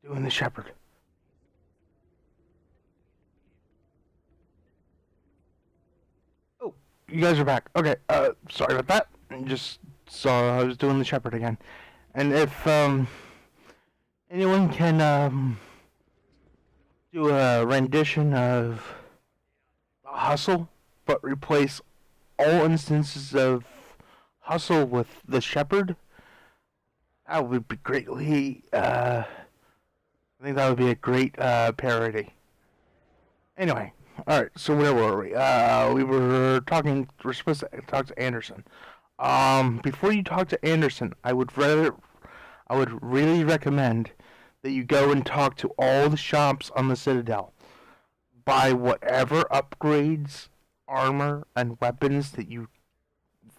Doing the shepherd. Oh, you guys are back. Okay, sorry about that. I just saw I was doing the shepherd again. And if, anyone can, do a rendition of Hustle, but replace all instances of Hustle with the shepherd, that would be greatly, I think that would be a great, parody. Anyway, alright, so where were we? We're supposed to talk to Anderson. Before you talk to Anderson, I would really recommend that you go and talk to all the shops on the Citadel. Buy whatever upgrades, armor, and weapons that you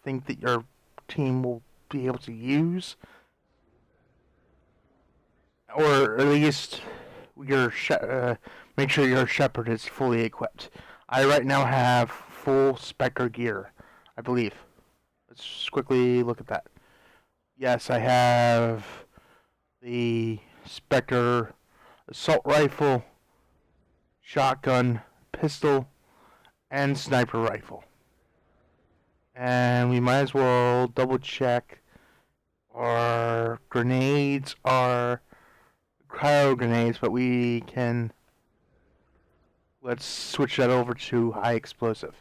think that your team will be able to use, or at least make sure your shepherd is fully equipped. I right now have full Spectre gear, I believe. Let's just quickly look at that. Yes, I have the Spectre assault rifle, shotgun, pistol, and sniper rifle. And we might as well double check our grenades are cryo grenades, but we can, let's switch that over to high explosive.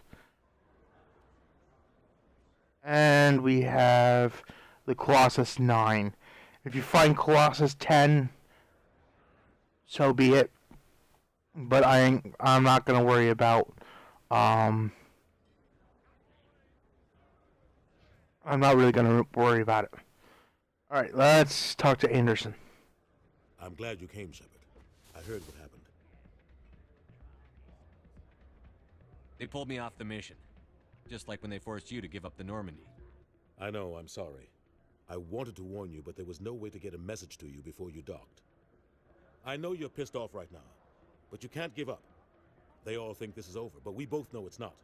And we have the Colossus 9. If you find Colossus 10, so be it. But I'm not gonna worry about I'm not really gonna worry about it. Alright, let's talk to Anderson. I'm glad you came, Shepard. I heard what happened. They pulled me off the mission. Just like when they forced you to give up the Normandy. I know, I'm sorry. I wanted to warn you, but there was no way to get a message to you before you docked. I know you're pissed off right now, but you can't give up. They all think this is over, but we both know it's not.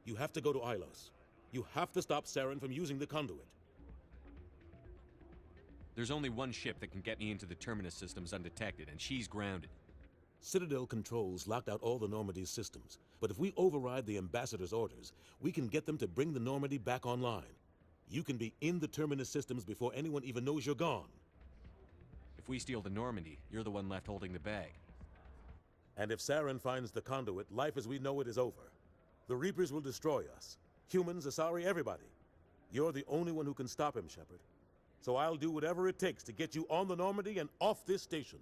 You have to go to Ilos. You have to stop Saren from using the conduit. There's only one ship that can get me into the Terminus systems undetected, and she's grounded. Citadel controls locked out all the Normandy's systems, but if we override the Ambassador's orders, we can get them to bring the Normandy back online. You can be in the Terminus systems before anyone even knows you're gone. If we steal the Normandy, you're the one left holding the bag. And if Saren finds the conduit, life as we know it is over. The Reapers will destroy us. Humans, Asari, everybody. You're the only one who can stop him, Shepard. So I'll do whatever it takes to get you on the Normandy and off this station.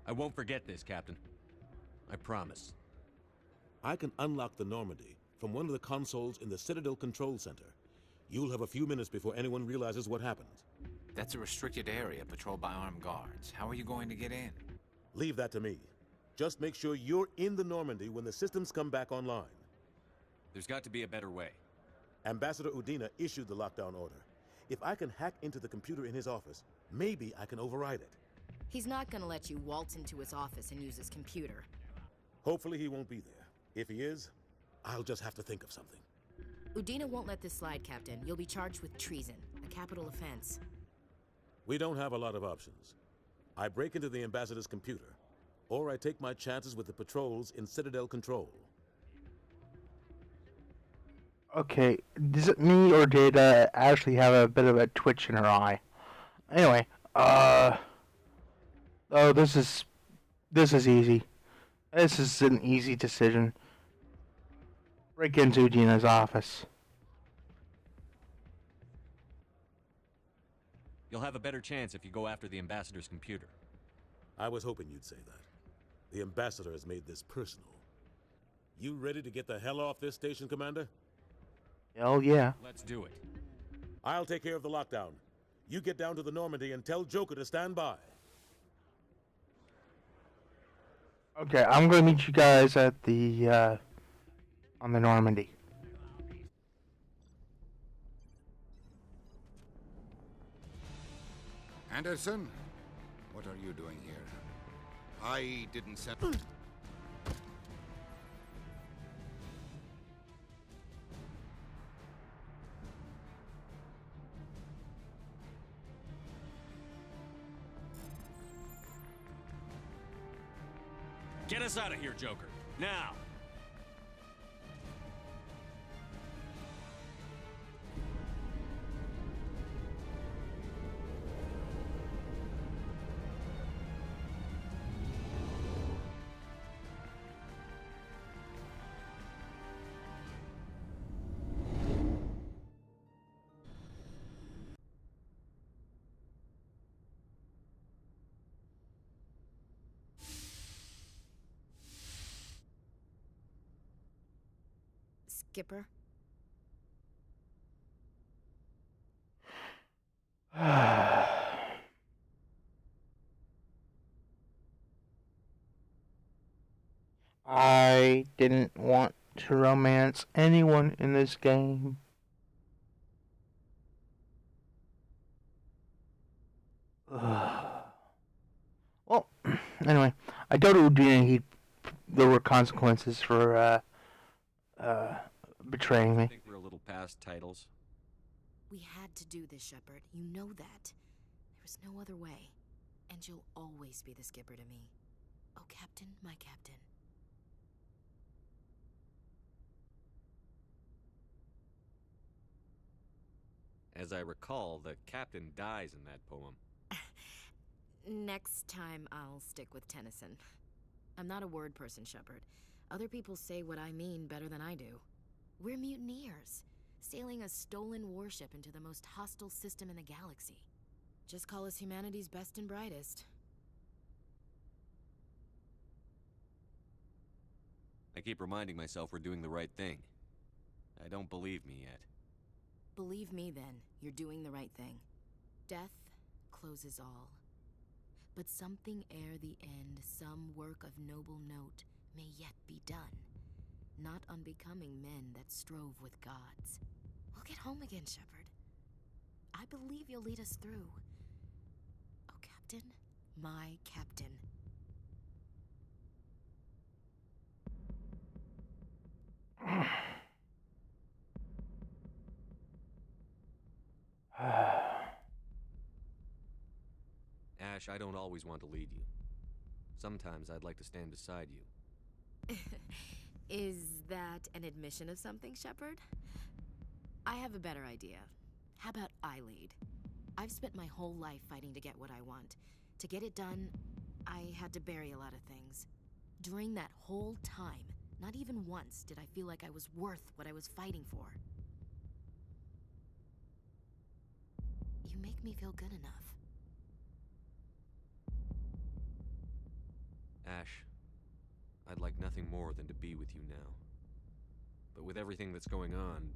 I won't forget this, Captain. I promise. I can unlock the Normandy from one of the consoles in the Citadel Control Center. You'll have a few minutes before anyone realizes what happened. That's a restricted area patrolled by armed guards. How are you going to get in? Leave that to me. Just make sure you're in the Normandy when the systems come back online. There's got to be a better way. Ambassador Udina issued the lockdown order. If I can hack into the computer in his office, maybe I can override it. He's not gonna let you waltz into his office and use his computer. Hopefully he won't be there. If he is, I'll just have to think of something. Udina won't let this slide, Captain. You'll be charged with treason, a capital offense. We don't have a lot of options. I break into the Ambassador's computer, or I take my chances with the patrols in Citadel Control. Okay, is it me or did Ashley have a bit of a twitch in her eye? Anyway, oh, this is easy. This is an easy decision. Break into Udina's office. You'll have a better chance if you go after the Ambassador's computer. I was hoping you'd say that. The Ambassador has made this personal. You ready to get the hell off this station, Commander? Hell yeah. Let's do it. I'll take care of the lockdown. You get down to the Normandy and tell Joker to stand by. Okay, I'm gonna meet you guys at the, on the Normandy. Anderson, what are you doing here? I didn't send... Get us out of here, Joker. Now! Skipper? I didn't want to romance anyone in this game. Well, anyway, I told Houdini there were consequences for betraying I me. think we're a little past titles. We had to do this, Shepard. You know that. There was no other way. And you'll always be the skipper to me. Oh, Captain, my captain. As I recall, the captain dies in that poem. Next time, I'll stick with Tennyson. I'm not a word person, Shepard. Other people say what I mean better than I do. We're mutineers, sailing a stolen warship into the most hostile system in the galaxy. Just call us humanity's best and brightest. I keep reminding myself we're doing the right thing. I don't believe me yet. Believe me, then, you're doing the right thing. Death closes all. But something ere the end, some work of noble note, may yet be done. Not unbecoming men that strove with gods. We'll get home again, Shepard. I believe you'll lead us through. Oh, Captain, my captain. Ash, I don't always want to lead you. Sometimes I'd like to stand beside you. Is that an admission of something, Shepard? I have a better idea. How about I lead? I've spent my whole life fighting to get what I want. To get it done, I had to bury a lot of things. During that whole time, not even once did I feel like I was worth what I was fighting for. You make me feel good enough. Ash, I'd like nothing more than to be with you now. But with everything that's going on...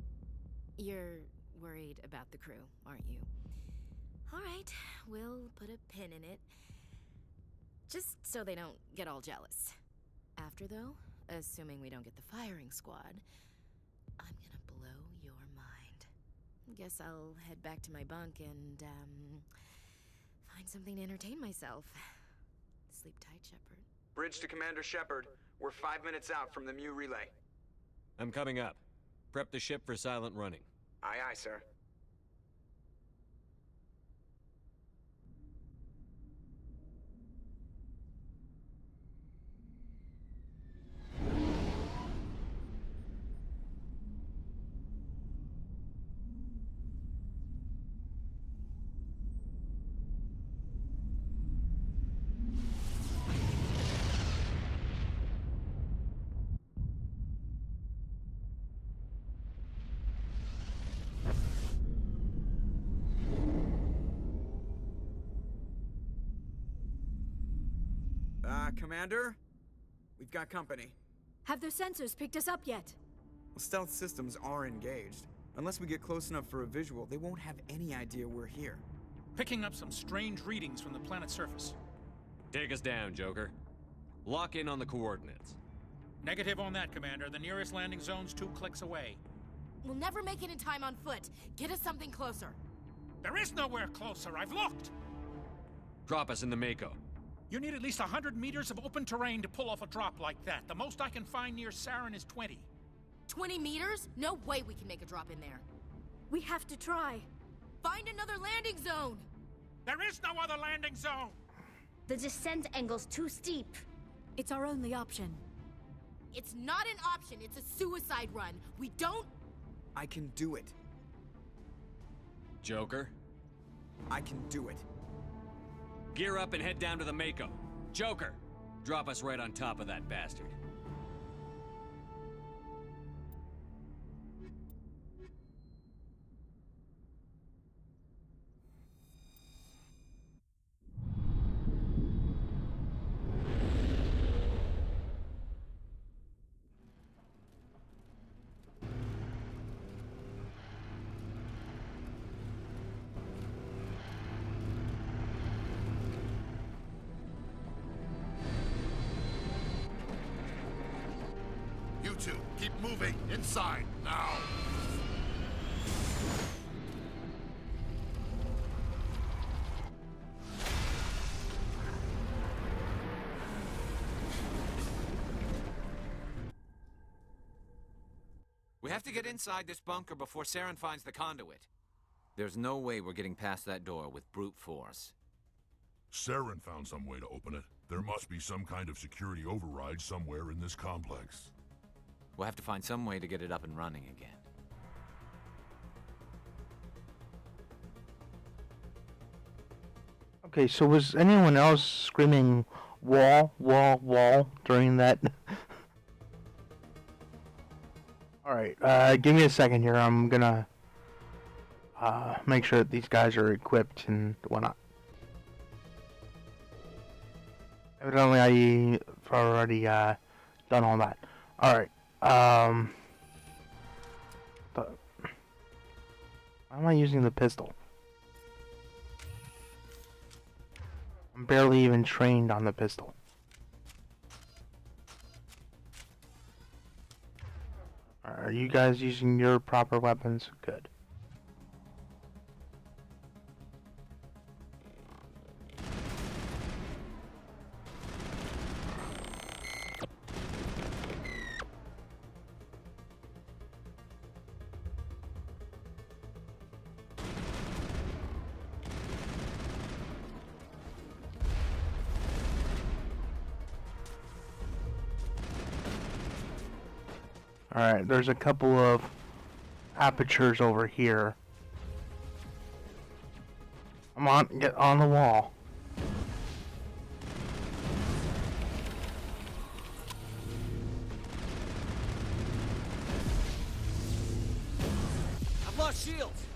You're worried about the crew, aren't you? All right, we'll put a pin in it. Just so they don't get all jealous. After, though, assuming we don't get the firing squad, I'm gonna blow your mind. Guess I'll head back to my bunk and, find something to entertain myself. Sleep tight, Shepard. Bridge to Commander Shepard. We're 5 minutes out from the Mu relay. I'm coming up. Prep the ship for silent running. Aye, aye, sir. Commander? We've got company. Have their sensors picked us up yet? Stealth systems are engaged. Unless we get close enough for a visual, they won't have any idea we're here. Picking up some strange readings from the planet's surface. Take us down, Joker. Lock in on the coordinates. Negative on that, Commander. The nearest landing zone's 2 clicks away. We'll never make it in time on foot. Get us something closer. There is nowhere closer. I've looked. Drop us in the Mako. You need at least 100 meters of open terrain to pull off a drop like that. The most I can find near Saren is 20. 20 meters? No way we can make a drop in there. We have to try. Find another landing zone! There is no other landing zone! The descent angle's too steep. It's our only option. It's not an option, it's a suicide run. We don't... I can do it. Joker, I can do it. gear up and head down to the Mako. Joker, drop us right on top of that bastard. You two, keep moving. Inside, now. We have to get inside this bunker before Saren finds the conduit. There's no way we're getting past that door with brute force. Saren found some way to open it. There must be some kind of security override somewhere in this complex. We'll have to find some way to get it up and running again. Okay, so was anyone else screaming wall, wall, wall during that? Alright, give me a second here. I'm gonna make sure that these guys are equipped and whatnot. Evidently I've already done all that. Alright, why am I using the pistol? I'm barely even trained on the pistol. Are you guys using your proper weapons? Good. Alright, there's a couple of apertures over here. Come on, get on the wall. I've lost shields!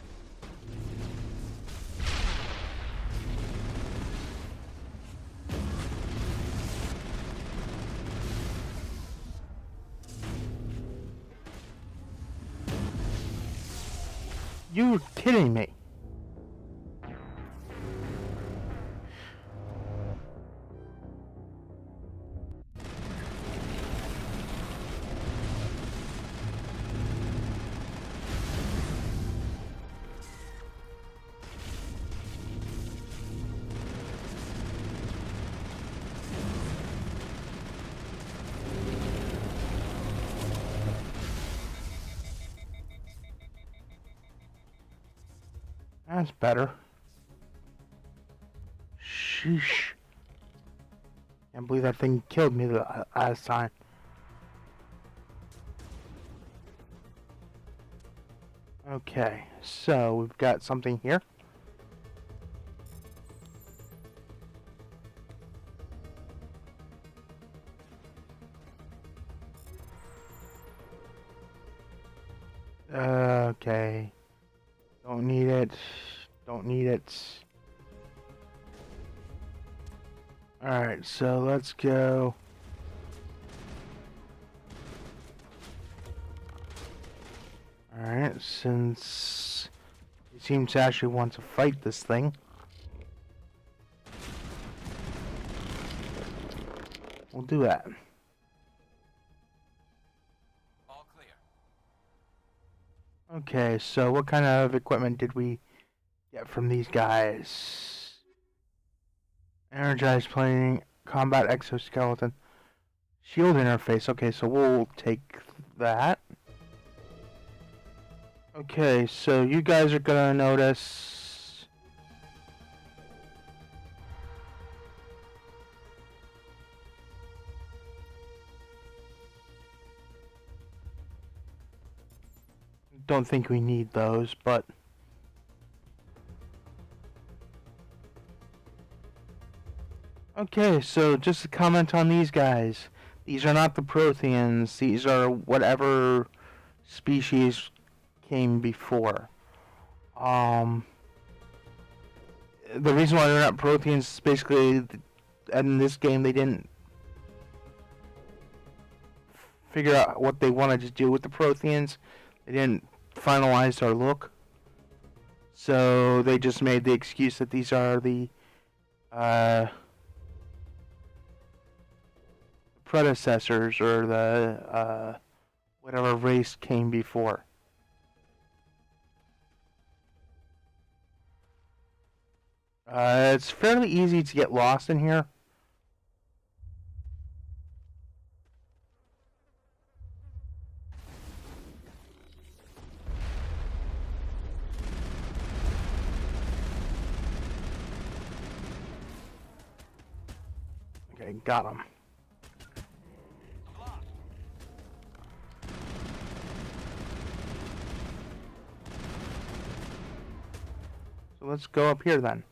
You're kidding me. That's better. Sheesh. Can't believe that thing killed me the last time. Okay, so we've got something here. Okay. Don't need it. Don't need it. Alright, so let's go. Alright, since he seems to actually want to fight this thing. We'll do that. All clear. Okay, so what kind of equipment did we get from these guys? Energized plating, combat exoskeleton, shield interface. Okay, so we'll take that. Okay, so you guys are gonna notice don't think we need those, but... Okay, so just to comment on these guys. These are not the Protheans. These are whatever species came before. The reason why they're not Protheans is basically, in this game, they didn't figure out what they wanted to do with the Protheans. They didn't finalize their look. So they just made the excuse that these are the predecessors, or the whatever race came before. It's fairly easy to get lost in here. Okay, got him. So let's go up here then.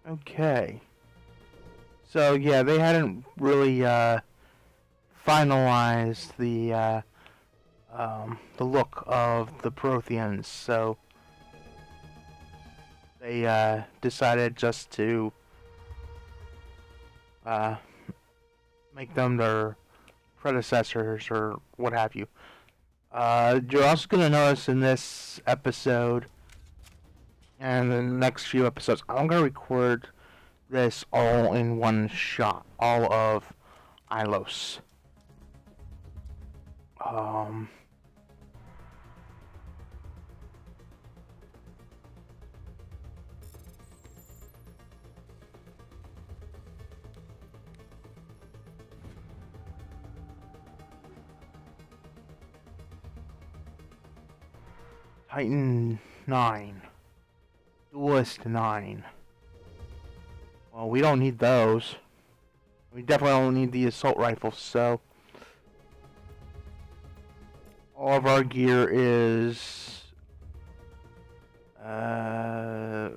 Okay. So yeah, they hadn't really finalized the look of the Protheans, so they decided just to make them their predecessors or what have you. You're also going to notice in this episode and the next few episodes, I'm going to record this all in one shot, all of Ilos. Titan 9. Duelist 9. Well, we don't need those. We definitely don't need the assault rifles, so... all of our gear is... alright.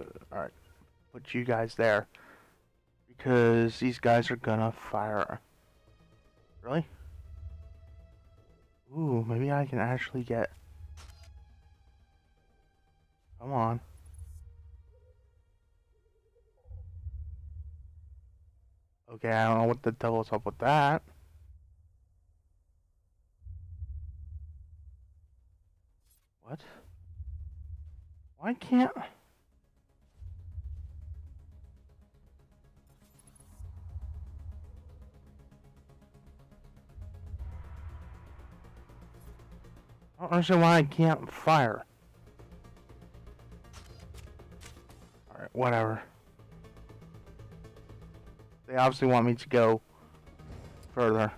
Put you guys there. Because these guys are gonna fire. Really? Ooh, maybe I can actually get... come on. Okay, I don't know what the devil's up with that. What? Why can't... I don't understand why I can't fire. Alright, whatever. They obviously want me to go further.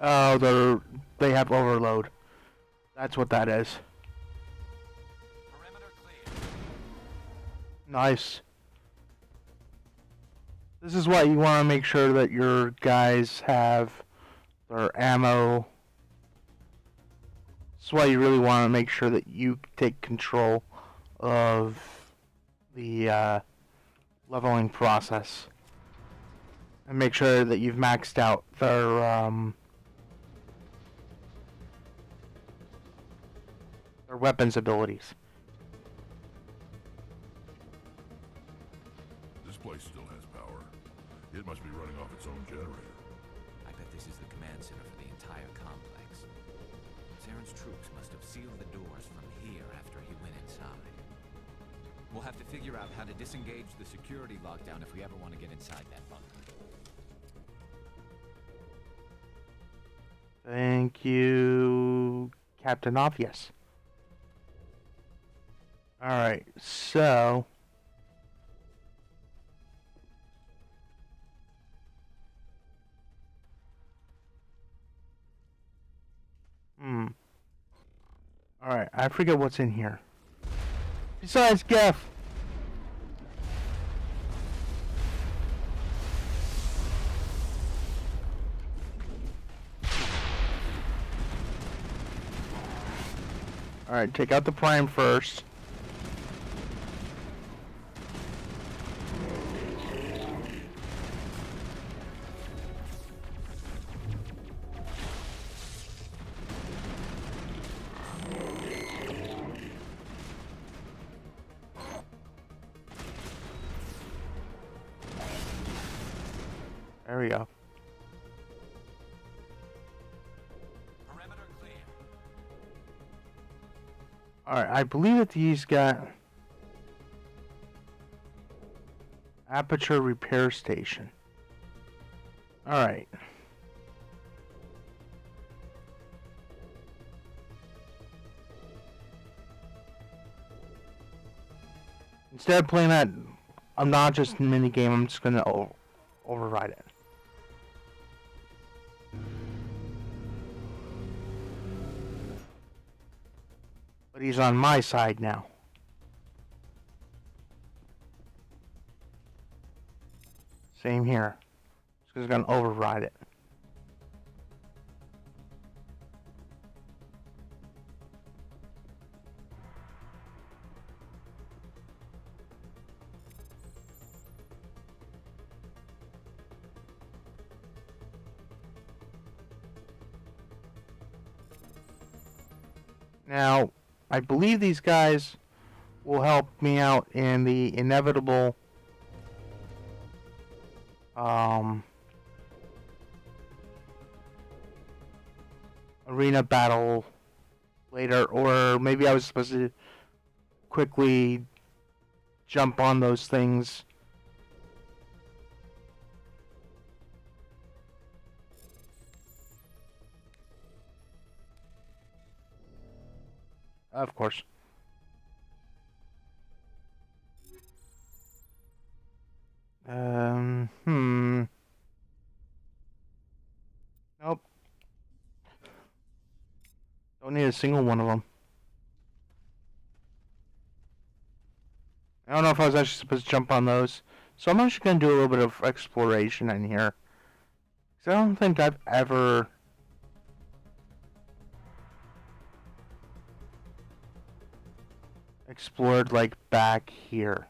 Oh, they have overload. That's what that is. Perimeter clear. Nice. This is why you want to make sure that your guys have their ammo. This is why you really want to make sure that you take control of the leveling process. And make sure that you've maxed out their weapons abilities. power. It must be running off its own generator. I bet this is the command center for the entire complex. Saren's troops must have sealed the doors from here after he went inside. We'll have to figure out how to disengage the security lockdown if we ever want to get inside that bunker. Thank you, Captain Obvious. Alright, so... Alright, I forget what's in here. Besides Geff! Alright, take out the prime first. There we go. Perimeter clear. Alright, I believe that these got aperture repair station. Alright. Instead of playing that obnoxious minigame, I'm just gonna override it. But he's on my side now. Same here. Just gonna override it. Now, I believe these guys will help me out in the inevitable arena battle later, or maybe I was supposed to quickly jump on those things. Of course. Nope. Don't need a single one of them. I don't know if I was actually supposed to jump on those. So I'm actually going to do a little bit of exploration in here. Because I don't think I've ever... explored, like, back here.